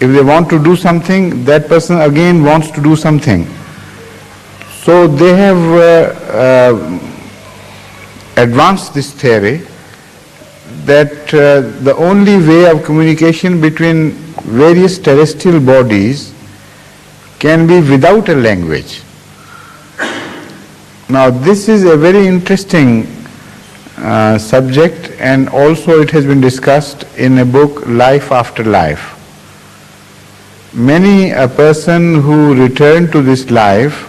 If they want to do something, that person again wants to do something. So they have advanced this theory that the only way of communication between various terrestrial bodies can be without a language. Now this is a very interesting subject, and also it has been discussed in a book, Life After Life. Many a person who returned to this life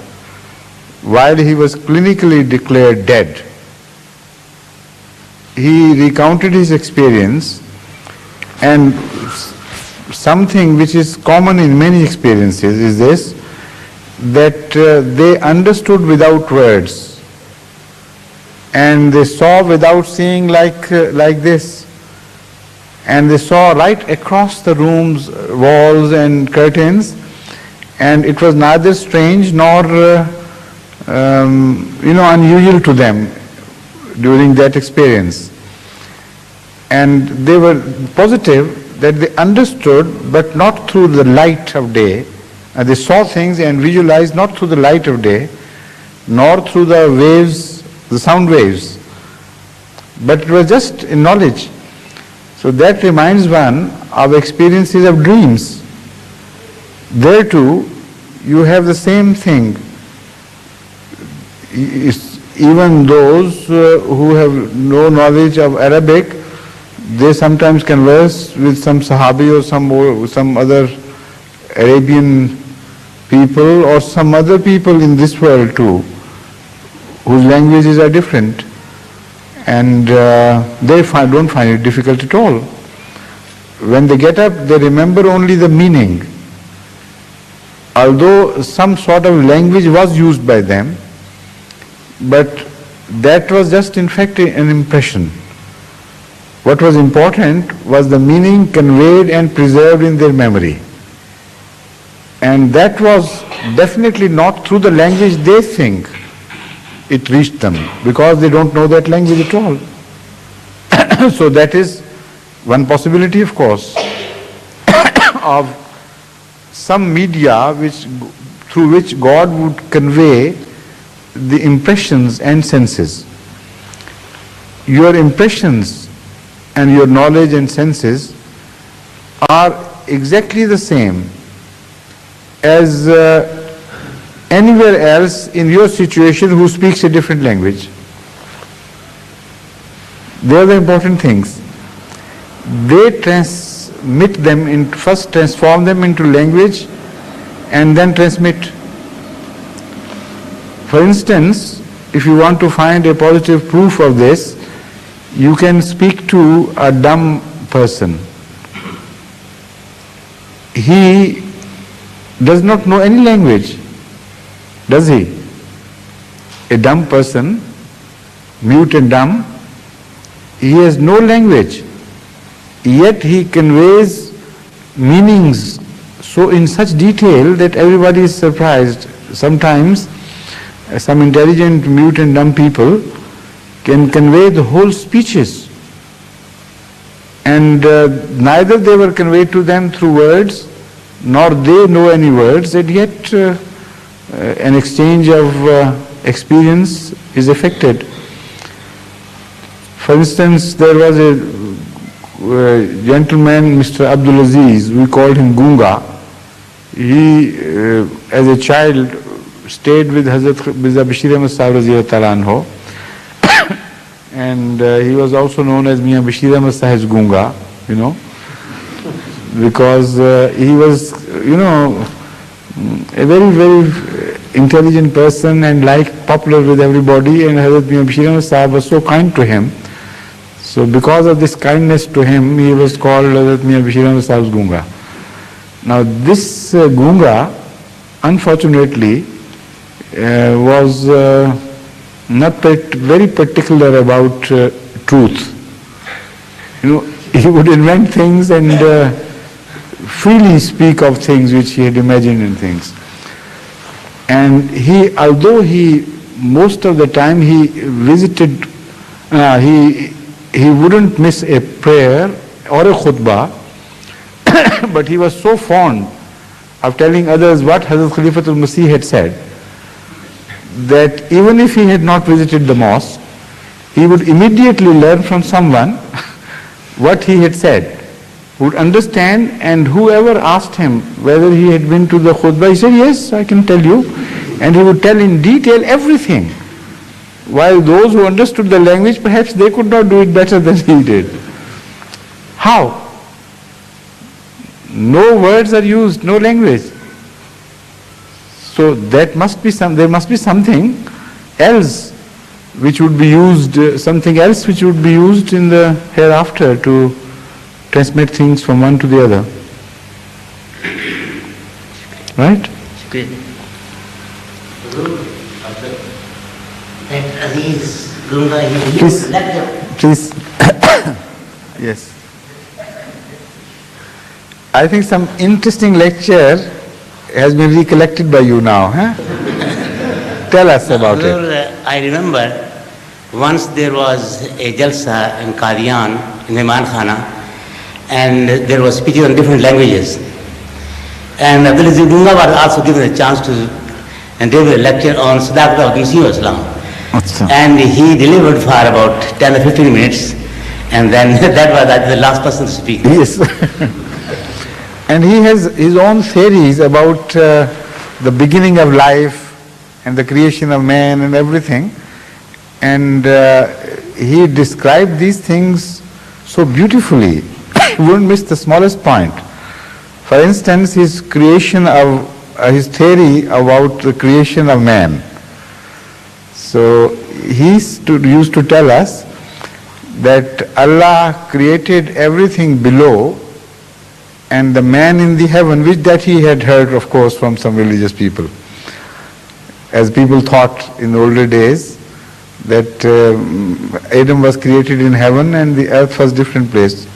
while he was clinically declared dead, he recounted his experience, and something which is common in many experiences is this, that they understood without words, and they saw without seeing, like this, and they saw right across the room's walls and curtains, and it was neither strange nor unusual to them during that experience. And they were positive that they understood, but not through the light of day. They saw things and visualized not through the light of day, nor through the waves, the sound waves, but it was just in knowledge. So that reminds one of experiences of dreams. There too, you have the same thing. Even those who have no knowledge of Arabic, they sometimes converse with some Sahabi or some other Arabian people or some other people in this world too, whose languages are different, and they don't find it difficult at all. When they get up, they remember only the meaning. Although some sort of language was used by them, but that was just in fact an impression. What was important was the meaning conveyed and preserved in their memory. And that was definitely not through the language they think it reached them, because they don't know that language at all. So that is one possibility, of course, of some media through which God would convey the impressions and senses. Your impressions and your knowledge and senses are exactly the same as anywhere else in your situation who speaks a different language. They are the important things. They first transform them into language and then transmit. For instance, if you want to find a positive proof of this, you can speak to a dumb person. He does not know any language, does he? A dumb person, mute and dumb, he has no language, yet he conveys meanings so in such detail that everybody is surprised. Sometimes some intelligent mute and dumb people can convey the whole speeches, and neither they were conveyed to them through words, nor they know any words, and yet an exchange of experience is effected. For instance, there was a gentleman, Mr. Abdul Aziz, we called him Gunga. He, as a child, stayed with Hazrat Mirza Bashir Ahmad Sahib Radiyallahu Ta'ala Anhu, and he was also known as Mian Bashir Ahmad Sahib's Gunga, because he was, a very, very intelligent person and popular with everybody, and Hazrat Mian Bashir Ahmad Sahib was so kind to him. So because of this kindness to him, he was called Hazrat Mian Bashir Ahmad Sahib's Gunga. Now this Gunga, unfortunately, was not very particular about truth. He would invent things and freely speak of things which he had imagined and things. And although most of the time he visited, he wouldn't miss a prayer or a khutbah but he was so fond of telling others what Hazrat Khalifatul Masih had said, that even if he had not visited the mosque, he would immediately learn from someone what he had said, would understand, and whoever asked him whether he had been to the khutbah, he said, yes, I can tell you. And he would tell in detail everything. While those who understood the language, perhaps they could not do it better than he did. How? No words are used, no language. So there must be something else which would be used, something else which would be used in the hereafter to transmit things from one to the other. Right? Great. Please. Yes. I think some interesting lecture has been recollected by you now. Huh? Tell us about it. I remember once there was a jalsa in Qadian, in Mehman Khana, and there was speeches on different languages. And Abdul Aziz Dunga was also given a chance to deliver a lecture on Sadaqat of Masih Islam. And he delivered for about 10 or 15 minutes, and then that was the last person to speak. Yes. And he has his own theories about the beginning of life and the creation of man and everything. And he described these things so beautifully. You wouldn't miss the smallest point. For instance, his creation of, his theory about the creation of man. So he used to tell us that Allah created everything below and the man in the heaven, which that he had heard, of course, from some religious people. As people thought in the older days that Adam was created in heaven and the earth was different place.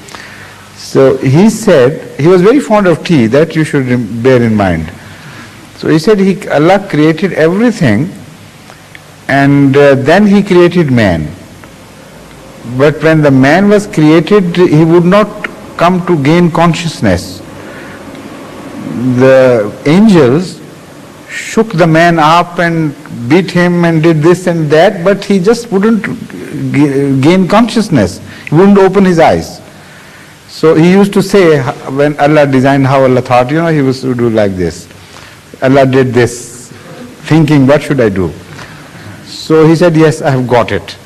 So he said, he was very fond of tea, that you should bear in mind. So he said Allah created everything, and then he created man. But when the man was created, he would not come to gain consciousness. The angels shook the man up and beat him and did this and that, but he just wouldn't gain consciousness. He wouldn't open his eyes. So he used to say, when Allah designed how Allah thought, he was to do like this. Allah did this, thinking, what should I do? So he said, yes, I have got it.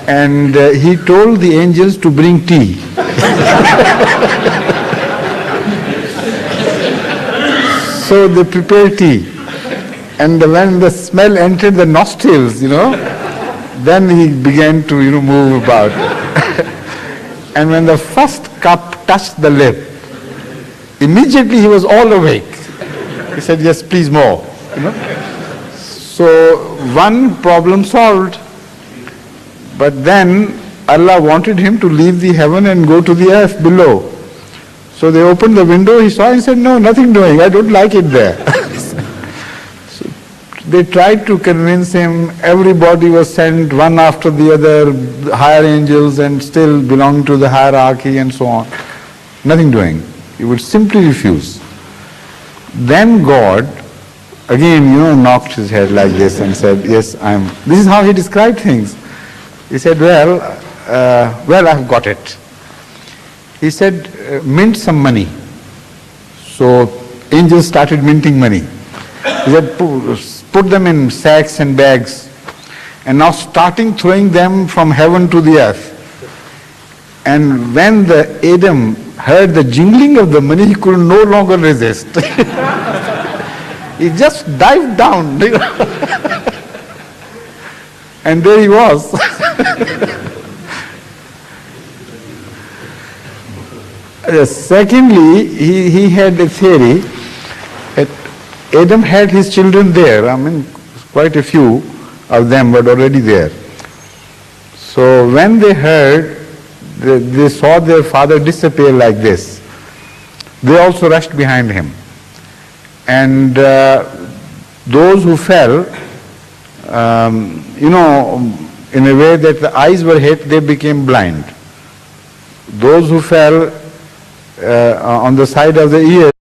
And he told the angels to bring tea. So they prepared tea. And when the smell entered the nostrils, then he began to, move about. And when the first cup touched the lip, immediately he was all awake. He said, yes, please more. So one problem solved. But then Allah wanted him to leave the heaven and go to the earth below. So they opened the window, he saw and said, no, nothing doing, I don't like it there. So they tried to convince him, everybody was sent one after the other, higher angels, and still belong to the hierarchy and so on. Nothing doing. He would simply refuse. Then God, again, knocked his head like this and said, yes, this is how he described things. He said, well, I've got it. He said, mint some money. So angels started minting money. He said, put them in sacks and bags, and now starting throwing them from heaven to the earth. And when the Adam heard the jingling of the money, he could no longer resist. He just dived down. And there he was. Secondly, he had a theory that Adam had his children there. Quite a few of them were already there. So when they heard, they saw their father disappear like this, they also rushed behind him. And those who fell, in a way that the eyes were hit, they became blind. Those who fell on the side of the ear.